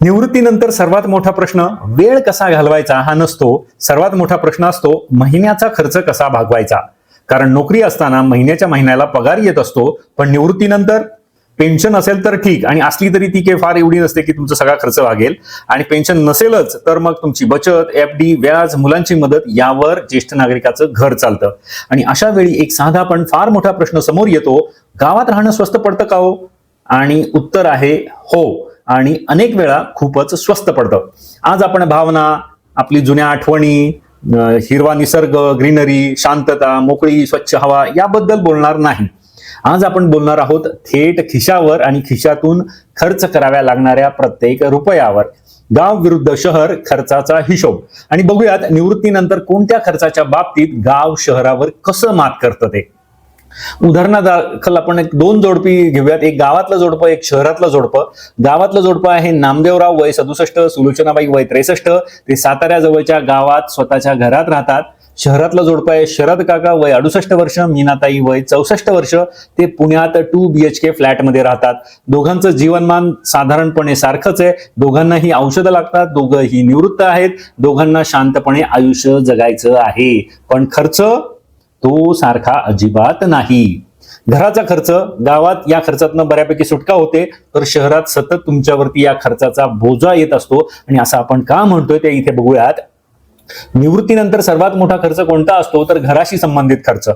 निवृत्तीनंतर सर्वात मोठा प्रश्न वेळ कसा घालवायचा हा नसतो. सर्वात मोठा प्रश्न असतो महिन्याचा खर्च कसा भागवायचा. कारण नोकरी असताना महिन्याच्या महिन्याला पगार येत असतो, पण निवृत्तीनंतर पेन्शन असेल तर ठीक, आणि असली तरी ती काही फार एवढी नसते की तुमचा सगळा खर्च भागेल. आणि पेन्शन नसेलच तर मग तुमची बचत, एफडी, व्याज, मुलांची मदत यावर ज्येष्ठ नागरिकाचं घर चालतं. आणि अशा वेळी एक साधा पण फार मोठा प्रश्न समोर येतो, गावात राहणं स्वस्त पडतं का हो? आणि उत्तर आहे हो, आणि अनेक वेळा खूपच स्वस्त पडतं. आज आपण भावना, आपली जुन्या आठवणी, हिरवा निसर्ग, ग्रीनरी, शांतता, मोकळी स्वच्छ हवा याबद्दल बोलणार नाही. आज आपण बोलणार आहोत थेट खिशावर आणि खिशातून खर्च कराव्या लागणाऱ्या प्रत्येक रुपयावर. गाव विरुद्ध शहर खर्चाचा हिशोब. आणि बघूयात निवृत्तीनंतर कोणत्या खर्चाच्या बाबतीत गाव शहरावर कसं मात करतं ते. उदाहरणादाखल आपण एक दोन जोडपी घेऊयात, एक गावातलं जोडपं, एक शहरातलं जोडपं. गावातलं जोडपं आहे नामदेवराव, वय 67, सुलोचनाबाई वय 63. ते साताऱ्याजवळच्या गावात स्वतःच्या घरात राहतात. शहरातलं जोडपं आहे शरद काका, वय 68 वर्ष, मीनाताई वय 64 वर्ष. ते पुण्यात 2 BHK फ्लॅटमध्ये राहतात. दोघांचं जीवनमान साधारणपणे सारखंच आहे. दोघांनाही औषधं लागतात, दोघंही निवृत्त आहेत, दोघांना शांतपणे आयुष्य जगायचं आहे. पण खर्च तो सारखा अजिबात नाही. घराचा खर्च, गावात या खर्चातनं बऱ्यापैकी सुटका होते, तर शहरात सतत तुमच्यावरती या खर्चाचा बोजा येत असतो. आणि असं आपण का म्हणतोय ते इथे बघूयात. निवृत्तीनंतर सर्वात मोठा खर्च कोणता असतो, तर घराशी संबंधित खर्च.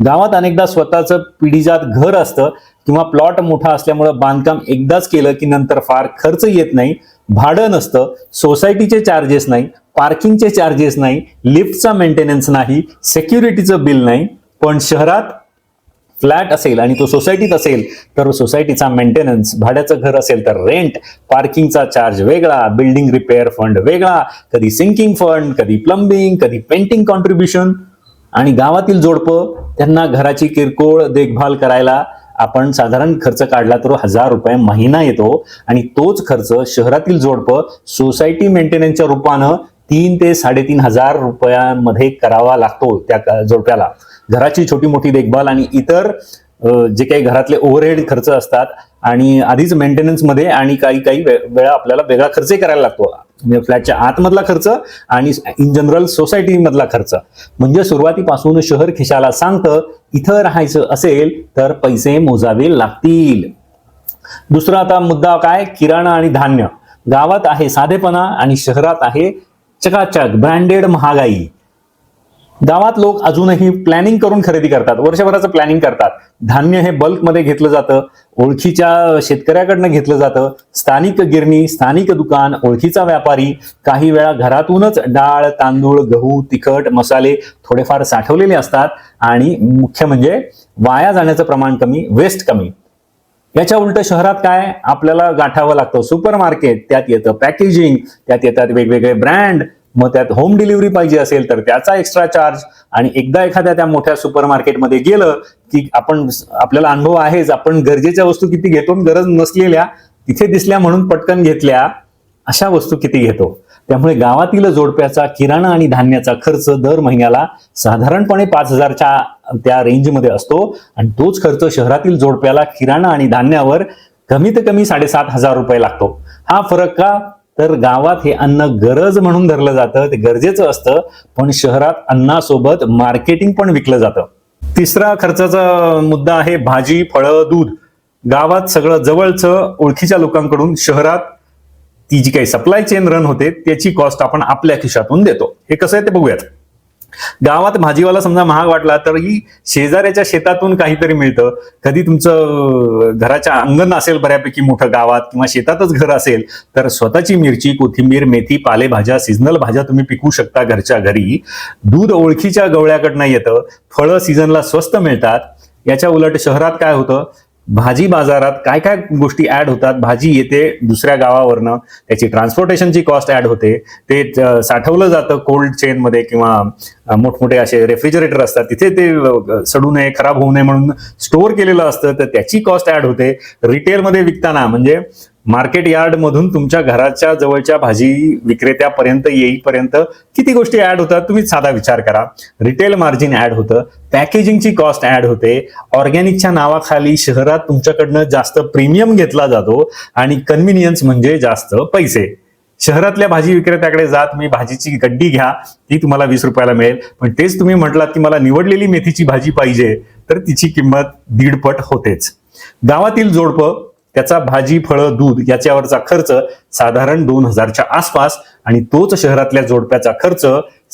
गावात अनेकदा स्वतःचं पिढीजात घर असतं किंवा प्लॉट मोठा असल्यामुळे बांधकाम एकदाच केलं की नंतर फार खर्च येत नाही. भाडं नसतं, सोसायटीचे चार्जेस नाही, पार्किंगचे चार्जेस नाही, लिफ्टचा मेंटेनन्स नाही, सिक्युरिटीचं बिल नाही. पण शहरात फ्लॅट असेल आणि तो सोसायटीत असेल तर सोसायटीचा मेंटेनन्स, भाड्याचं घर असेल तर रेंट, पार्किंगचा चार्ज वेगळा, बिल्डिंग रिपेअर फंड वेगळा, कधी सिंकिंग फंड, कधी प्लंबिंग, कधी पेंटिंग कॉन्ट्रीब्युशन. आणि गावातील जोडपं, त्यांना घराची किरकोळ देखभाल करायला आपण साधारण खर्च काढला तर 1000 रुपये महिना येतो. आणि तोच खर्च शहरातील जोडपं सोसायटी मेंटेनन्सच्या रूपानं 3 ते 3,500 रुपयांमध्ये करावा लागतो त्या जोडप्याला. घराची छोटी मोठी देखभाल आणि इतर जे काही घरातले ओव्हरहेड खर्च असतात, आणि आधीच मेंटेनन्स मध्ये आणि काही वेळा आपल्याला वेगळा खर्चही करायला लागतो. फ्लॅटच्या आतमधला खर्च आणि इन जनरल सोसायटी मधला खर्च. म्हणजे सुरुवातीपासून शहर खिशाला सांगतं इथं राहायचं असेल तर पैसे मोजावे लागतील. दुसरा आता मुद्दा काय, किराणा आणि धान्य. गावात आहे साधेपणा आणि शहरात आहे चकाचक ब्रँडेड महागाई. गावात लोक अजूनही प्लॅनिंग करून खरेदी करतात, वर्षभराचं प्लॅनिंग करतात. धान्य हे बल्कमध्ये घेतलं जातं, ओळखीच्या शेतकऱ्याकडनं घेतलं जातं. स्थानिक गिरणी, स्थानिक दुकान, ओळखीचा व्यापारी. काही वेळा घरातूनच डाळ, तांदूळ, गहू, तिखट, मसाले थोडेफार साठवलेले असतात. आणि मुख्य म्हणजे वाया जाण्याचं प्रमाण कमी, वेस्ट कमी. याच्या उलट शहरात काय, आपल्याला गाठावं लागतं सुपर मार्केट, त्यात येतं पॅकेजिंग, त्यात येतात वेगवेगळे ब्रँड, मग त्यात होम डिलिव्हरी पाहिजे असेल तर त्याचा एक्स्ट्रा चार्ज. आणि एकदा एखाद्या त्या मोठ्या सुपर मार्केटमध्ये गेलं की आपल्याला अनुभव आहेच, आपण गरजेच्या वस्तू किती घेतो, गरज नसलेल्या तिथे दिसल्या म्हणून पटकन घेतल्या अशा वस्तू किती घेतो. त्यामुळे गावातील जोडप्याचा किराणा आणि धान्याचा खर्च दर महिन्याला साधारणपणे 5000च्या त्या रेंजमध्ये असतो. आणि तोच खर्च शहरातील जोडप्याला किराणा आणि धान्यावर कमीत कमी 7500 रुपये लागतो. हा फरक का, तर गावात हे अन्न गरज म्हणून धरलं जातं, ते गरजेचं असतं, पण शहरात अन्नासोबत मार्केटिंग पण विकलं जातं. तिसरा खर्चाचा मुद्दा आहे भाजी, फळं, दूध. गावात सगळं जवळचं ओळखीच्या लोकांकडून, शहरात ती जी काही सप्लाय चेन रन होते त्याची कॉस्ट आपण आपल्या खिशातून देतो. हे कसं आहे ते बघूयात. गावात भाजीवाला समजा महाग वाटला तरीही शेजाऱ्याच्या शेतातून काहीतरी मिळतं. कधी तुमचं घराच्या अंगण असेल बऱ्यापैकी मोठं गावात, किंवा शेतातच घर असेल तर स्वतःची मिरची, कोथिंबीर, मेथी, पालेभाज्या, सीझनल भाज्या तुम्ही पिकवू शकता घरच्या घरी. दूध ओळखीच्या गवळ्याकडनं येतं. फळं सीझनला स्वस्त मिळतात. याच्या उलट शहरात काय होतं, भाजी बाजारात काय काय गोष्टी ऍड होतात. भाजी येते दुसऱ्या गावावरनं, त्याची ट्रान्सपोर्टेशनची कॉस्ट ऍड होते, ते साठवलं जातं कोल्ड चेन मध्ये, किंवा मोठमोठे असे रेफ्रिजरेटर असतात तिथे ते सडू नये, खराब होऊ नये म्हणून स्टोअर केलेलं असतं, तर त्याची कॉस्ट ऍड होते. रिटेलमध्ये विकताना म्हणजे मार्केट यार्ड मधून तुमच्या घराच्या जवळच्या भाजी विक्रेत्यापर्यंत येईपर्यंत किती गोष्टी ऍड होतात तुम्ही साधा विचार करा. रिटेल मार्जिन ऍड होतं, पॅकेजिंगची कॉस्ट ऍड होते, ऑर्गॅनिकच्या नावाखाली शहरात तुमच्याकडनं जास्त प्रीमियम घेतला जातो आणि कन्व्हिनियन्स म्हणजे जास्त पैसे. शहरातल्या भाजी विक्रेत्याकडे जा, तुम्ही भाजीची गड्डी घ्या, ती तुम्हाला 20 रुपयाला मिळेल, पण तेच तुम्ही म्हटलात की मला निवडलेली मेथीची भाजी पाहिजे तर तिची किंमत 1.5 पट होतेच. गावातील जोडपं, त्याचा भाजी, फळं, दूध याच्यावरचा खर्च साधारण 2,000च्या आसपास आणि तोच शहरातल्या जोडप्याचा खर्च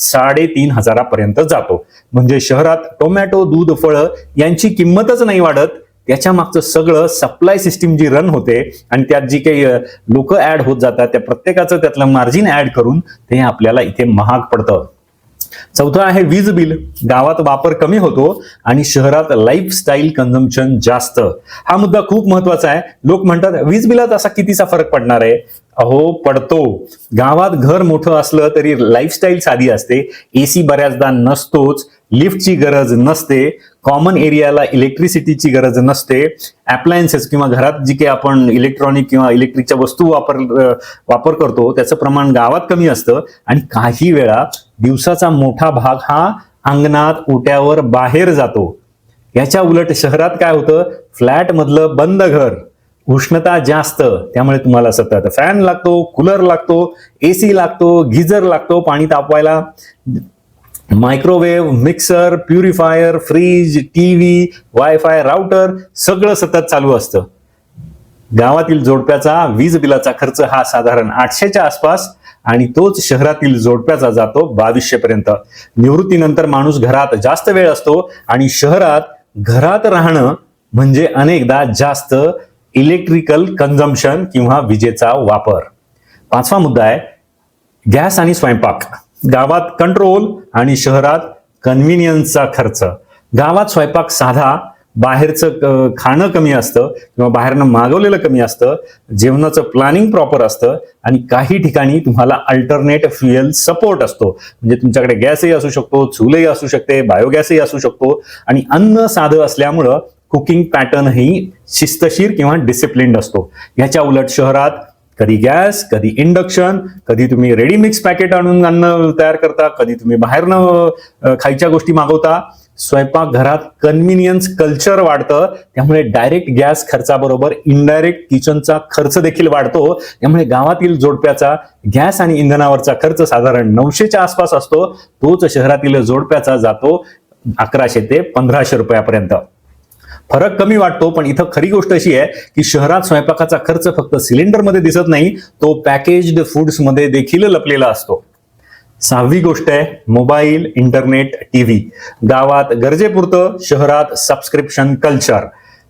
3,500 पर्यंत जातो. म्हणजे शहरात टोमॅटो, दूध, फळं यांची किंमतच नाही वाढत, त्याच्या मागचं सगळं सप्लाय सिस्टीम जी रन होते आणि त्यात जी काही लोक ऍड होत जातात त्या प्रत्येकाचं त्यातलं मार्जिन ऍड करून ते आपल्याला इथे महाग पडतं. चौथं आहे वीज बिल. गावात वापर कमी होतो आणि शहरात लाईफस्टाईल कन्झम्पशन जास्त. हा मुद्दा खूप महत्वाचा आहे. लोक म्हणतात वीज बिलात असा कितीचा फरक पडणार आहे? अहो पडतो. गावात घर मोठं असलं तरी लाईफस्टाईल साधी असते. एसी बऱ्याचदा नसतोच, लिफ्टची गरज नसते, कॉमन एरियाला इलेक्ट्रिसिटीची गरज नसते, अप्लायन्सेस किंवा घरात जी काही आपण इलेक्ट्रॉनिक किंवा इलेक्ट्रिकच्या वस्तू वापर करतो त्याचं प्रमाण गावात कमी असतं आणि काही वेळा दिवसाचा मोठा भाग हा अंगणात, ओट्यावर, बाहेर जातो. याच्या उलट शहरात काय होतं, फ्लॅट मधलं बंद घर, उष्णता जास्त, त्यामुळे तुम्हाला सतत फॅन लागतो, कूलर लागतो, एसी लागतो, गिझर लागतो पाणी तापवायला, microwave, mixer, purifier, fridge, TV, wifi, router सगळं सतत चालू असतं. गावातील जोडप्याचा वीज बिलाचा खर्च हा साधारण 800च्या आसपास आणि तोच शहरातील जोडप्याचा जातो 2200 पर्यंत. निवृत्तीनंतर माणूस घरात जास्त वेळ असतो आणि शहरात घरात राहणं म्हणजे अनेकदा जास्त इलेक्ट्रिकल कन्झम्पशन किंवा विजेचा वापर. पाचवा मुद्दा आहे गॅस आणि स्वयंपाक. गावात कंट्रोल आणि शहरात कन्व्हिनियन्सचा खर्च. गावात स्वयंपाक साधा, बाहेरचं खाणं कमी असतं किंवा बाहेरनं मागवलेलं कमी असतं, जेवणाचं प्लॅनिंग प्रॉपर असतं आणि काही ठिकाणी तुम्हाला अल्टरनेट फ्युएल सपोर्ट असतो. म्हणजे तुमच्याकडे गॅसही असू शकतो, चूलही असू शकते, बायोगॅसही असू शकतो आणि अन्न साधं असल्यामुळं कुकिंग पॅटर्नही शिस्तशीर किंवा डिसिप्लिन्ड असतो. याच्या उलट शहरात कधी गॅस, कधी इंडक्शन, कधी तुम्ही रेडी मिक्स पॅकेट आणून अन्न तयार करता, कधी तुम्ही बाहेरनं खायच्या गोष्टी मागवता. स्वयंपाक घरात कन्व्हिनियन्स कल्चर वाढतं, त्यामुळे डायरेक्ट गॅस खर्चाबरोबर इनडायरेक्ट किचनचा खर्च देखील वाढतो. त्यामुळे गावातील जोडप्याचा गॅस आणि इंधनावरचा खर्च साधारण 900च्या आसपास असतो, तोच शहरातील जोडप्याचा जातो 1100 ते 1500 रुपयापर्यंत. फरक कमी वाटतो, पण इथं खरी गोष्ट अशी आहे की शहरात स्वयंपाकाचा खर्च फक्त सिलेंडरमध्ये दिसत नाही, तो पॅकेज्ड फूड्स मध्ये देखील लपलेला असतो. सहावी गोष्ट आहे मोबाईल, इंटरनेट, टीव्ही. गावात गरजेपुरतं, शहरात सबस्क्रिप्शन कल्चर.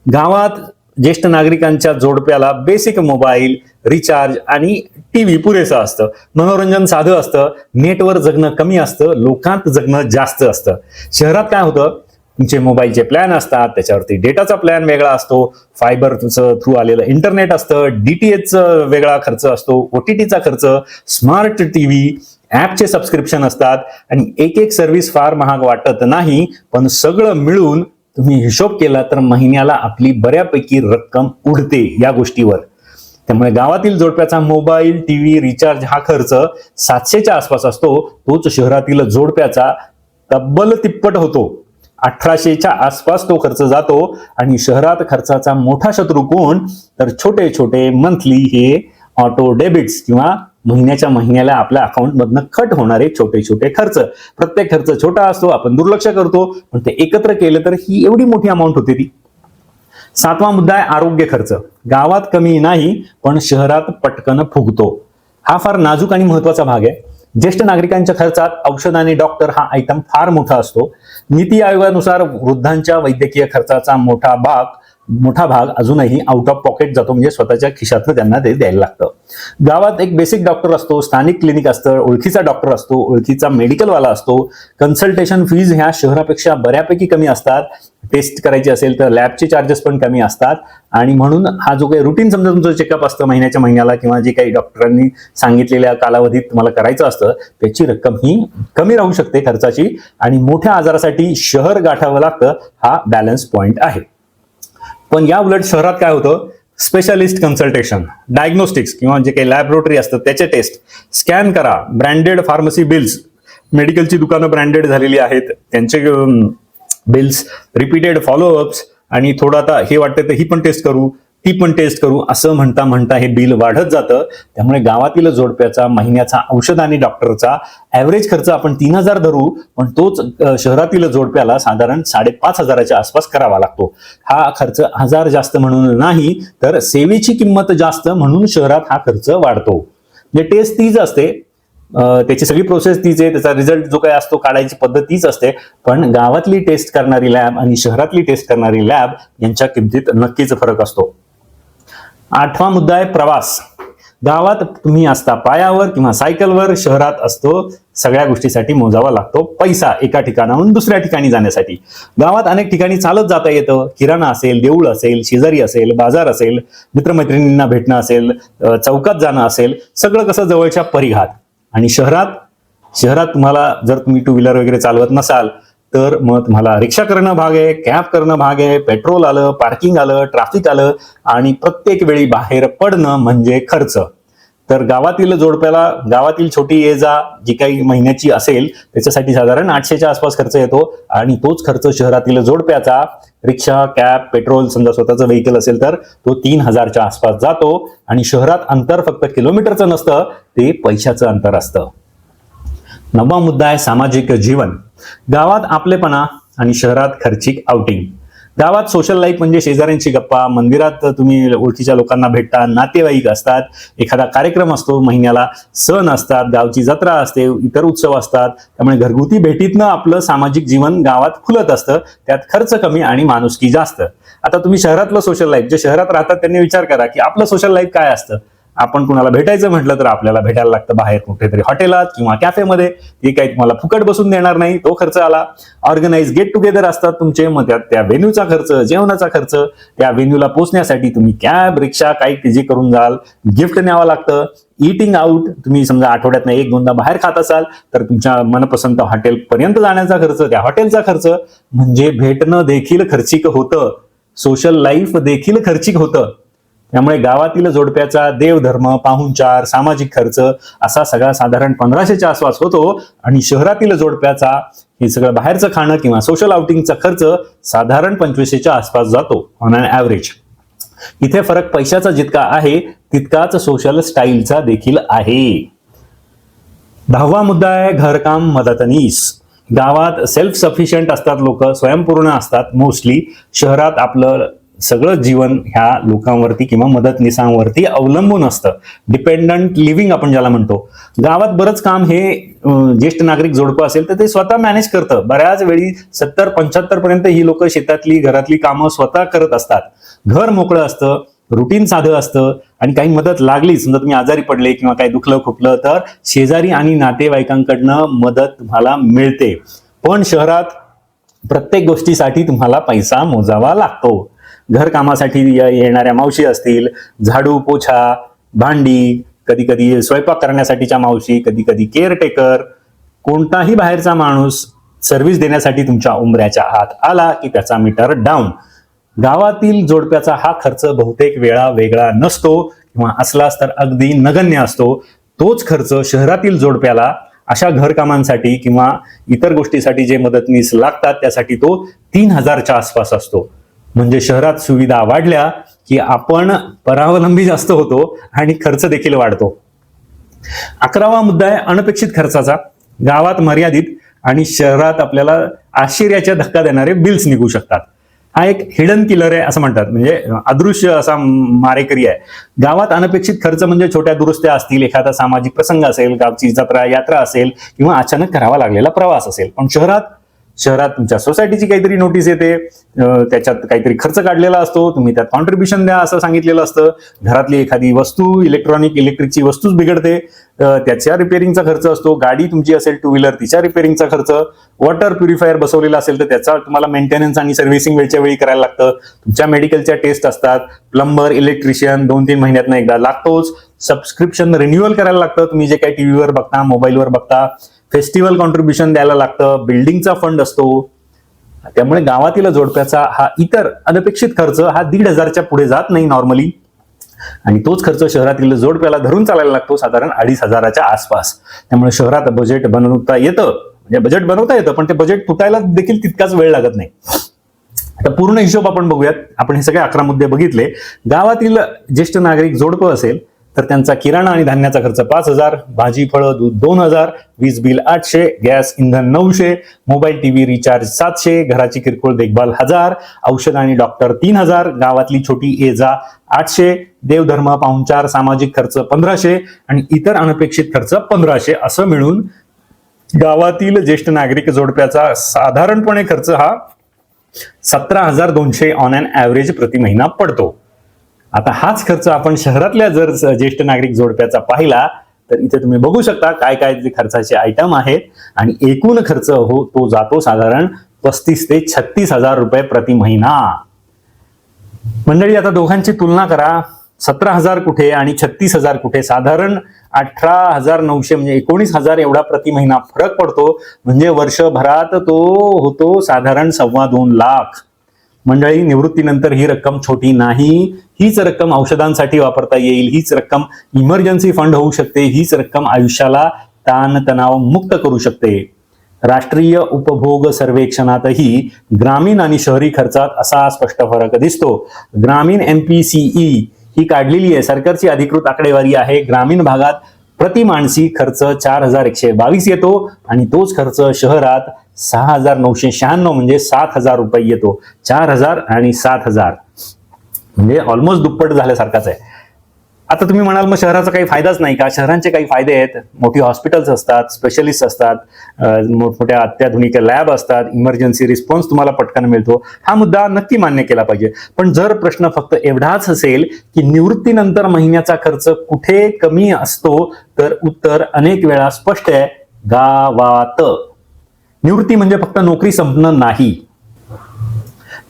गावात ज्येष्ठ नागरिकांच्या जोडप्याला बेसिक मोबाईल, रिचार्ज आणि टीव्ही पुरेसं असतं. मनोरंजन साधं असतं, नेटवर जगणं कमी असतं, लोकांत जगणं जास्त असतं. शहरात काय होतं, तुमचे मोबाईलचे प्लॅन असतात, त्याच्यावरती डेटाचा प्लॅन वेगळा असतो, फायबरचं थ्रू आलेलं इंटरनेट असतं, डीटीएचचा वेगळा खर्च असतो, ओटीटीचा खर्च, स्मार्ट टीव्ही, ऍपचे सबस्क्रिप्शन असतात आणि एक एक सर्व्हिस फार महाग वाटत नाही, पण सगळं मिळून तुम्ही हिशोब केला तर महिन्याला आपली बऱ्यापैकी रक्कम उडते या गोष्टीवर. त्यामुळे गावातील जोडप्याचा मोबाईल, टीव्ही, रिचार्ज हा खर्च 700च्या आसपास असतो, तोच शहरातील जोडप्याचा तब्बल तिप्पट होतो. 1800च्या आसपास तो खर्च जातो आणि शहरात खर्चाचा मोठा शत्रू कोण, तर छोटे छोटे मंथली हे ऑटो डेबिट्स किंवा महिन्याच्या महिन्याला आपल्या अकाउंट मधनं कट होणारे छोटे छोटे खर्च. प्रत्येक खर्च छोटा असतो, आपण दुर्लक्ष करतो, पण ते एकत्र केलं तर ही एवढी मोठी अमाऊंट होते ती. सातवा मुद्दा आहे आरोग्य खर्च. गावात कमी नाही, पण शहरात पटकन फुगतो. हा फार नाजूक आणि महत्वाचा भाग आहे. ज्येष्ठ नागरिकांच्या खर्चात औषध आणि डॉक्टर हा आयटम फार मोठा असतो. नीती आयोगानुसार वृद्धांच्या वैद्यकीय खर्चाचा मोठा भाग अजूनही आउट ऑफ पॉकेट जातो, म्हणजे स्वतःच्या खिशातनं त्यांना ते द्यायला लागतं. गावात एक बेसिक डॉक्टर असतो, स्थानिक क्लिनिक असतं, ओळखीचा डॉक्टर असतो, ओळखीचा मेडिकलवाला असतो. कन्सल्टेशन फीज ह्या शहरापेक्षा बऱ्यापैकी कमी असतात. टेस्ट करायची असेल तर लॅबचे चार्जेस पण कमी असतात आणि म्हणून हा जो काही रुटीन समजा तुमचं चेकअप असतं महिन्याच्या महिन्याला किंवा जे काही डॉक्टरांनी सांगितलेल्या कालावधीत तुम्हाला करायचं असतं त्याची रक्कम ही कमी राहू शकते खर्चाची आणि मोठ्या आजारासाठी शहर गाठावं लागतं. हा बॅलन्स पॉइंट आहे. पण या उलट शहरात काय होतं, स्पेशालिस्ट कन्सल्टेशन, डायग्नोस्टिक्स किंवा जे काही लॅबोरेटरी असतं त्याचे टेस्ट, स्कॅन करा, ब्रँडेड फार्मसी बिल्स, मेडिकलची दुकानं ब्रँडेड झालेली आहेत त्यांचे बिल्स, रिपीटेड फॉलोअप्स, आणि थोडं आता हे वाटतं तर ही पण टेस्ट करू, ती पण टेस्ट करू, असं म्हणता म्हणता हे बिल वाढत जातं. त्यामुळे गावातील जोडप्याचा महिन्याचा औषध आणि डॉक्टरचा ॲव्हरेज खर्च आपण 3,000 धरू, पण तोच शहरातील जोडप्याला साधारण 5,500च्या आसपास करावा लागतो. हा खर्च 1,000 जास्त म्हणून नाही, तर सेवेची किंमत जास्त म्हणून शहरात हा खर्च वाढतो. म्हणजे टेस्ट तीच असते, त्याची सगळी प्रोसेस तीच आहे, त्याचा रिझल्ट जो काही असतो काढायची पद्धत तीच असते, पण गावातली टेस्ट करणारी लॅब आणि शहरातली टेस्ट करणारी लॅब यांच्या किमतीत नक्कीच फरक असतो. 8वा मुद्दा आहे प्रवास. गावात तुम्ही असता पायावर किंवा सायकलवर, शहरात असतो सगळ्या गोष्टीसाठी मोजावा लागतो पैसा एका ठिकाणाहून दुसऱ्या ठिकाणी जाण्यासाठी. गावात अनेक ठिकाणी चालत जाता येतं, किराणा असेल, देऊळ असेल, शेजारी असेल, बाजार असेल, मित्रमैत्रिणींना भेटणं असेल, चौकात जाणं असेल, सगळं कसं जवळच्या परिघात. आणि शहरात तुम्हाला जर तुम्ही टू व्हीलर वगैरे चालवत नसाल तर मग तुम्हाला रिक्षा करणं भाग आहे, कॅब करणं भाग आहे, पेट्रोल आलं, पार्किंग आलं, ट्रॅफिक आलं, आणि प्रत्येक वेळी बाहेर पडणं म्हणजे खर्च. तर गावातील जोडप्याला गावातील छोटी ये जा जी काही महिन्याची असेल त्याच्यासाठी साधारण 800च्या आसपास खर्च येतो, आणि तोच खर्च शहरातील जोडप्याचा रिक्षा, कॅब, पेट्रोल, समजा स्वतःचं व्हेकल असेल तर तो 3,000च्या आसपास जातो. आणि शहरात अंतर फक्त किलोमीटरचं नसतं, ते पैशाचं अंतर असतं. 9वा मुद्दा आहे सामाजिक जीवन. गावात आपलेपणा आणि शहरात खर्चिक आउटिंग. गावात सोशल लाईफ म्हणजे शेजाऱ्यांची गप्पा, मंदिरात तुम्ही ओळखीच्या लोकांना भेटता, नातेवाईक असतात, एखादा कार्यक्रम असतो महिन्याला, सण असतात, गावची जत्रा असते, इतर उत्सव असतात. त्यामुळे घरगुती भेटीतनं आपलं सामाजिक जीवन गावात खुलत असतं, त्यात खर्च कमी आणि माणुसकी जास्त. आता तुम्ही शहरातलं सोशल लाईफ, जे शहरात राहतात त्यांनी विचार करा की आपलं सोशल लाईफ काय असतं. आपण कुणाला भेटायचं म्हटलं तर आपल्याला भेटायला लागतं बाहेर कुठेतरी हॉटेलात किंवा कॅफेमध्ये, ते काही तुम्हाला फुकट बसून देणार नाही, तो खर्च आला. ऑर्गनाइज गेट टुगेदर असतात तुमचे, मग त्यात त्या व्हेन्यूचा खर्च, जेवणाचा खर्च, त्या व्हेन्यूला पोहोचण्यासाठी तुम्ही कॅब, रिक्षा काही जे करून जाल, गिफ्ट न्यावं लागतं. इटिंग आउट, तुम्ही समजा आठवड्यातनं 1-2दा बाहेर खात असाल तर तुमच्या मनपसंत हॉटेल पर्यंत जाण्याचा खर्च, त्या हॉटेलचा खर्च, म्हणजे भेटणं देखील खर्चिक होतं, सोशल लाईफ देखील खर्चिक होतं. त्यामुळे गावातील जोडप्याचा देवधर्म, पाहुणचार, सामाजिक खर्च असा सगळा साधारण 1500च्या आसपास होतो, आणि शहरातील जोडप्याचा हे सगळं बाहेरचं खाणं किंवा सोशल आउटिंगचा खर्च साधारण 2500च्या आसपास जातो ऑन अन ॲव्हरेज. इथे फरक पैशाचा जितका आहे तितकाच सोशल स्टाईलचा देखील आहे. 10वा मुद्दा आहे घरकाम मदतनीस. गावात सेल्फ सफिशियंट असतात लोक, स्वयंपूर्ण असतात मोस्टली. शहरात आपलं सगळं जीवन ह्या लोकांवरती किंवा मदतनीसांवरती अवलंबून असतं, डिपेंडंट लिव्हिंग आपण ज्याला म्हणतो. गावात बरंच काम हे ज्येष्ठ नागरिक जोडपं असेल तर ते स्वतः मॅनेज करतं. बऱ्याच वेळी 70-75 पर्यंत ही लोक शेतातली, घरातली कामं स्वतः करत असतात. घर मोकळं असतं, रुटीन साधं असतं, आणि काही मदत लागली, समजा तुम्ही आजारी पडले किंवा काही दुखलं खुपलं तर शेजारी आणि नातेवाईकांकडनं मदत तुम्हाला मिळते. पण शहरात प्रत्येक गोष्टीसाठी तुम्हाला पैसा मोजावा लागतो. घर कामासाठी येणाऱ्या मावशी असतील, झाडू, पोछा, भांडी, कधी कधी स्वयंपाक करण्यासाठीच्या मावशी, कधी कधी केअरटेकर, कोणताही बाहेरचा माणूस सर्व्हिस देण्यासाठी तुमच्या उंबऱ्याच्या आत आला की त्याचा मीटर डाऊन. गावातील जोडप्याचा हा खर्च बहुतेक वेळा वेगळा नसतो किंवा असलाच तर अगदी नगण्य असतो. तोच खर्च शहरातील जोडप्याला अशा घरकामांसाठी किंवा इतर गोष्टीसाठी जे मदतनीस लागतात त्यासाठी तो 3,000च्या आसपास असतो. म्हणजे शहरात सुविधा वाढल्या की आपण परावलंबी जास्त होतो आणि खर्च देखील वाढतो. 11वा मुद्दा आहे अनपेक्षित खर्चाचा. गावात मर्यादित आणि शहरात आपल्याला आश्चर्याचा धक्का देणारे बिल्स निघू शकतात. हा एक हिडन किलर आहे असं म्हणतात, म्हणजे अदृश्य असा मारेकरी आहे. गावात अनपेक्षित खर्च म्हणजे छोट्या दुरुस्त्या असतील, एखादा सामाजिक प्रसंग असेल, गावची जत्रा, यात्रा असेल किंवा अचानक करावा लागलेला प्रवास असेल. पण शहरात तुमच्या सोसायटीची काहीतरी नोटीस येते, त्याच्यात काहीतरी खर्च काढलेला असतो, तुम्ही त्यात कॉन्ट्रीब्युशन द्या असं सांगितलेलं असतं. घरातली एखादी वस्तू, इलेक्ट्रिकची वस्तूच बिघडते, त्याच्या रिपेअरिंगचा खर्च असतो. गाडी तुमची असेल टू व्हीलर, तिच्या रिपेअरिंगचा खर्च. वॉटर प्युरिफायर बसवलेला असेल तर त्याचा तुम्हाला मेंटेनन्स आणि सर्व्हिसिंग वेळच्या वेळी करायला लागतं. तुमच्या मेडिकलच्या टेस्ट असतात, प्लंबर, इलेक्ट्रिशियन 2-3 महिन्यातनं एकदा लागतोच. सबस्क्रिप्शन रिन्युअल करायला लागतं, तुम्ही जे काही टीव्हीवर बघता, मोबाईलवर बघता. फेस्टिवल कॉन्ट्रीब्युशन द्यायला लागतं, बिल्डिंगचा फंड असतो. त्यामुळे गावातील जोडप्याचा हा इतर अनपेक्षित खर्च हा 1,500च्या पुढे जात नाही नॉर्मली. आणि तोच खर्च शहरातील जोडप्याला धरून चालायला लागतो साधारण 2,500च्या आसपास. त्यामुळे शहरात बजेट बनवता येतं, म्हणजे बजेट बनवता येतं, पण ते बजेट तुटायला देखील तितकाच वेळ लागत नाही. आता पूर्ण हिशोब आपण बघूयात. आपण हे सगळे 11 मुद्दे बघितले. गावातील ज्येष्ठ नागरिक जोडपं असेल तर त्यांचा किराणा आणि धान्याचा खर्च 5,000, भाजी फळं दूध 2,000, वीज बिल 800, गॅस इंधन 900, मोबाईल टीव्ही रिचार्ज 700, घराची किरकोळ देखभाल 1000, औषध आणि डॉक्टर 3,000, गावातली छोटी ये जा 800, देवधर्म पाहुणचार सामाजिक खर्च 1,500 आणि इतर अनपेक्षित खर्च 1,500, असं मिळून गावातील ज्येष्ठ नागरिक जोडप्याचा साधारणपणे खर्च हा 17,200 ऑन अन ऍव्हरेज प्रति महिना पडतो. आता हाच खर्च आपण शहरातल्या जर ज्येष्ठ नागरिक जोडप्याचा पाहिला तर इथे तुम्ही बघू शकता काय काय खर्चाचे आयटम आहेत आणि एकूण खर्च तो जातो साधारण 35,000 ते 36,000 रुपये प्रति महिना. मंडळी, आता दोघांची तुलना करा. 17,000 कुठे आणि 36,000 कुठे? साधारण 18,900 म्हणजे 19,000 एवढा प्रति महिना फरक पडतो. म्हणजे वर्षभरात तो होतो साधारण 2.25 लाख. मंडळी, निवृत्तीनंतर ही रक्कम छोटी नाही. हीच रक्कम औषधांसाठी वापरता येईल, हीच रक्कम इमर्जन्सी फंड होऊ शकते, हीच रक्कम आयुष्याला ताणतणाव मुक्त करू शकते. राष्ट्रीय उपभोग सर्वेक्षणातही ग्रामीण आणि शहरी खर्चात असा स्पष्ट फरक दिसतो. ग्रामीण MPCE ही काढलेली आहे, सरकारची अधिकृत आकडेवारी आहे. ग्रामीण भागात प्रति माणसी खर्च 4,122 येतो आणि तोच खर्च शहरात 6,996 म्हणजे 7,000 रुपये येतो. 4,000 आणि 7,000 म्हणजे ऑलमोस्ट दुप्पट झाल्यासारखाच आहे. आता तुम्ही म्हणाल मग शहराचा काही फायदाच नाही का? शहरांचे काही फायदे आहेत. मोठी हॉस्पिटल्स असतात, स्पेशलिस्ट असतात, मोठमोठ्या अत्याधुनिक लॅब असतात, इमर्जन्सी रिस्पॉन्स तुम्हाला पटकन मिळतो. हा मुद्दा नक्की मान्य केला पाहिजे. पण जर प्रश्न फक्त एवढाच असेल की निवृत्तीनंतर महिन्याचा खर्च कुठे कमी असतो, तर उत्तर अनेक वेळा स्पष्ट आहे, गावात. निवृत्ती म्हणजे फक्त नोकरी संपणं नाही,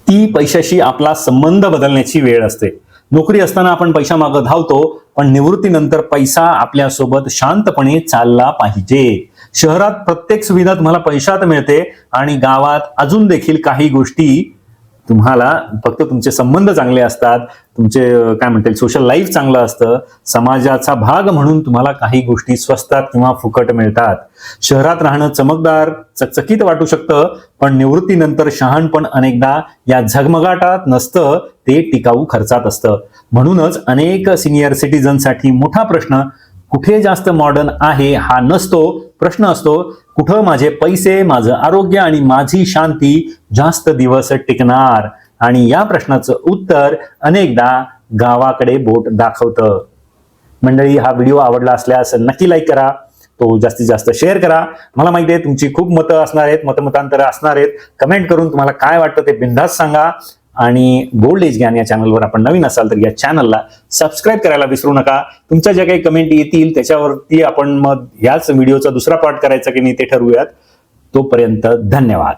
ती पैशाशी आपला संबंध बदलण्याची वेळ असते. नोकरी असताना आपण पैसा मागं धावतो, पण निवृत्तीनंतर पैसा आपल्यासोबत शांतपणे चालला पाहिजे. शहरात प्रत्येक सुविधा तुम्हाला पैशात मिळते आणि गावात अजून देखील काही गोष्टी तुम्हाला फक्त तुमचे संबंध चांगले असतात, तुमचे काय म्हणतील सोशल लाईफ चांगलं असतं, समाजाचा भाग म्हणून तुम्हाला काही गोष्टी स्वस्तात किंवा फुकट मिळतात. शहरात राहणं चमकदार चकचकीत वाटू शकतं, पण निवृत्तीनंतर शहाणपण अनेकदा या झगमगाटात नसतं, ते टिकाऊ खर्चात असतं. म्हणूनच अनेक सिनियर सिटीजनसाठी मोठा प्रश्न कुठे जास्त मॉडर्न आहे हा नसतो. प्रश्न असतो कुठं माझे पैसे, माझं आरोग्य आणि माझी शांती जास्त दिवस टिकणार. आणि या प्रश्नाचं उत्तर अनेकदा गावाकडे बोट दाखवतं. मंडळी, हा व्हिडिओ आवडला असल्यास नक्की लाईक करा, तो जास्तीत जास्त शेअर करा. मला माहिती आहे तुमची खूप मतं असणार आहेत, मतमतांतरं असणार आहेत. कमेंट करून तुम्हाला काय वाटतं ते बिनधास्त सांगा. आणि गोल्ड एज ज्ञान या चॅनलवर आपण नवीन असाल तर या चॅनलला सबस्क्राईब करायला विसरू नका. तुमच्या ज्या काही कमेंट येतील त्याच्यावरती आपण मग याच व्हिडिओचा दुसरा पार्ट करायचा की नाही ते ठरवूयात. तोपर्यंत धन्यवाद.